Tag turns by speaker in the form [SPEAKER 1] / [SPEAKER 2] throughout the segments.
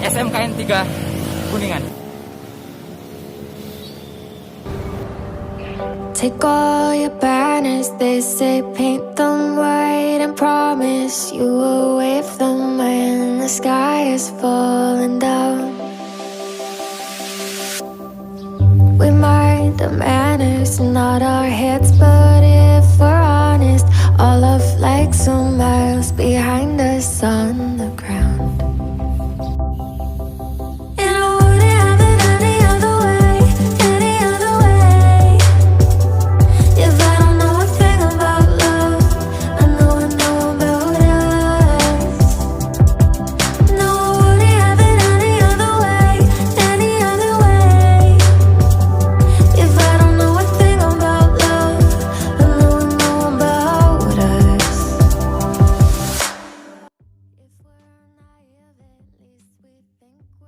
[SPEAKER 1] SMKN 3 Kuningan.
[SPEAKER 2] Take all your banners, they say paint them white and promise you will wave them when the sky is falling down. We mind the manners, not our heads, but if we're honest, all of life's a miles behind us on the ground. And I wouldn't have it any other way, any other way. If I don't know a thing about love, I know about us. No, I wouldn't have it any other way, any other way. If I don't know a thing about love, I know about us. If we're naive, at least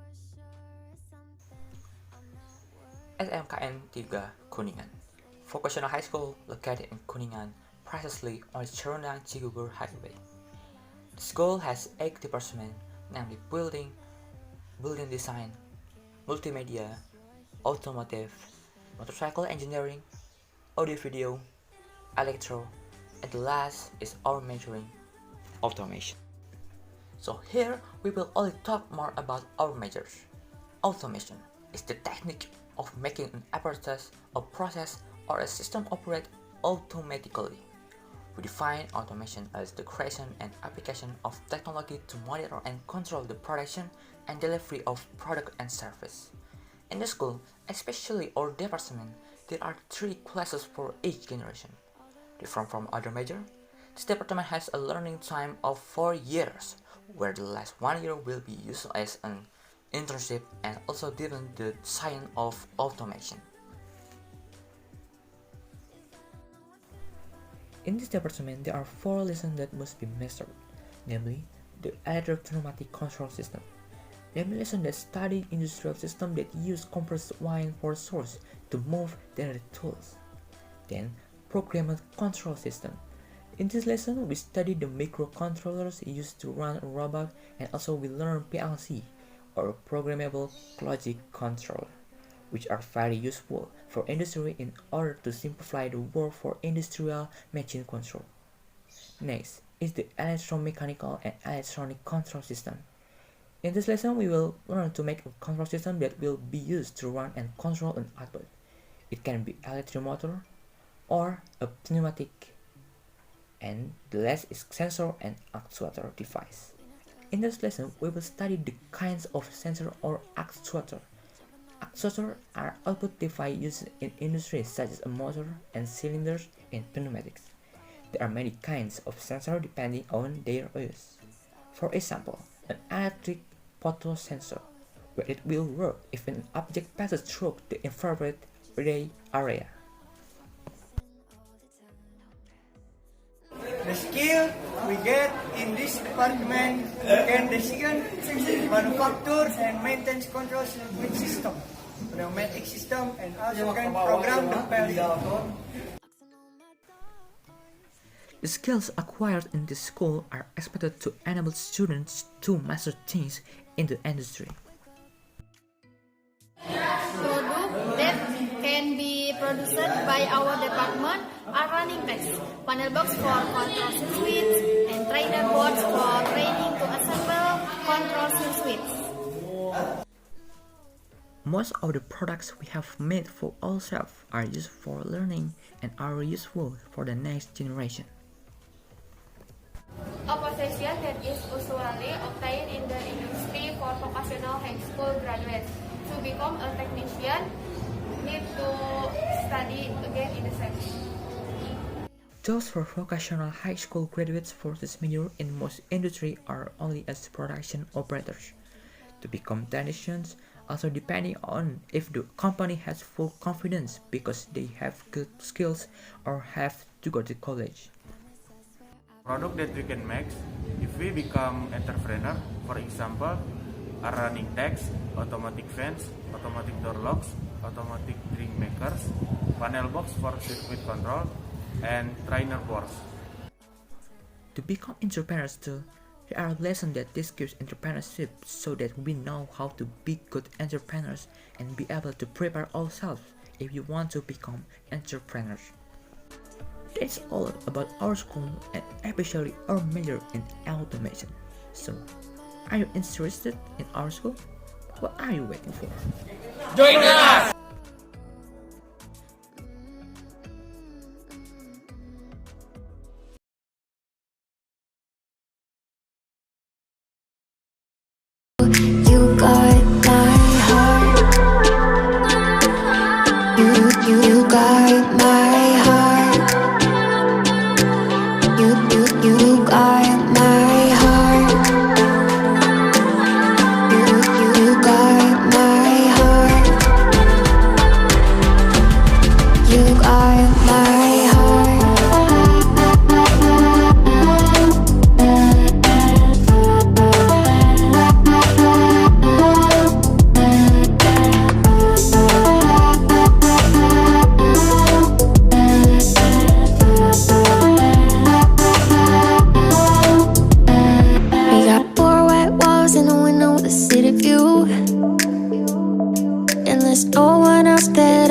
[SPEAKER 2] we think we're sure of something. I'm not worried.
[SPEAKER 3] SMKN 3 Kuningan, vocational high school located in Kuningan, precisely on the Cherundang Cigugur Highway. The school has 8 departments, namely building design, multimedia, automotive, motorcycle engineering, audio-video, electro, and the last is our majoring, automation. So here we will only talk more about our majors. Automation is the technique of making an apparatus, a process, or a system operate automatically. We define automation as the creation and application of technology to monitor and control the production and delivery of product and service. In the school, especially our department, there are 3 classes for each generation. Different from other major, this department has a learning time of 4 years, where the last 1 year will be used as an internship and also given the science of automation. In this department, there are 4 lessons that must be mastered, namely the electro-pneumatic control system, namely lesson that study industrial system that use compressed wine for source to move their tools. Then, programmed control system. In this lesson, we study the microcontrollers used to run a robot, and also we learn PLC, or programmable logic controller, which are very useful for industry in order to simplify the work for industrial machine control. Next is the electromechanical and electronic control system. In this lesson, we will learn to make a control system that will be used to run and control an output. It can be electric motor or a pneumatic, and the last is sensor and actuator device. In this lesson, we will study the kinds of sensor or actuator. Actuators are output device used in industries such as a motor and cylinders in pneumatics. There are many kinds of sensor depending on their use. For example, an electric photosensor, where it will work if an object passes through the infrared ray area.
[SPEAKER 4] The skill we get in this department can design, manufacture and maintain control with system, pneumatic system, and also can program the PLC.
[SPEAKER 3] The skills acquired in this school are expected to enable students to master things in the industry.
[SPEAKER 5] Product that can be produced by our department are running tests, panel box for control switch, and trainer boards for training to assemble control switch.
[SPEAKER 3] Most of the products we have made for ourselves are used for learning and are useful for the next generation.
[SPEAKER 6] A position that is usually obtained in the industry for vocational high school graduates. To become a technician, need to study again in the same.
[SPEAKER 3] Those for vocational high school graduates for this major in most industry are only as production operators. To become technicians, also depending on if the company has full confidence because they have good skills or have to go to college.
[SPEAKER 7] Product that we can make if we become entrepreneur, for example, are running tags, automatic fans, automatic door locks, automatic drink makers, panel box for circuit control, and trainer boards.
[SPEAKER 3] To become entrepreneurs too, There are lessons that discuss entrepreneurship so that we know how to be good entrepreneurs and be able to prepare ourselves if you want to become entrepreneurs. That's all about our school and especially our major in automation. So, are you interested in our school? What are you waiting for?
[SPEAKER 1] Join us!
[SPEAKER 2] You got my heart. You got my heart. You got my heart. You got my heart. You got my heart. We got four white walls and a window with a city view. And there's no one else that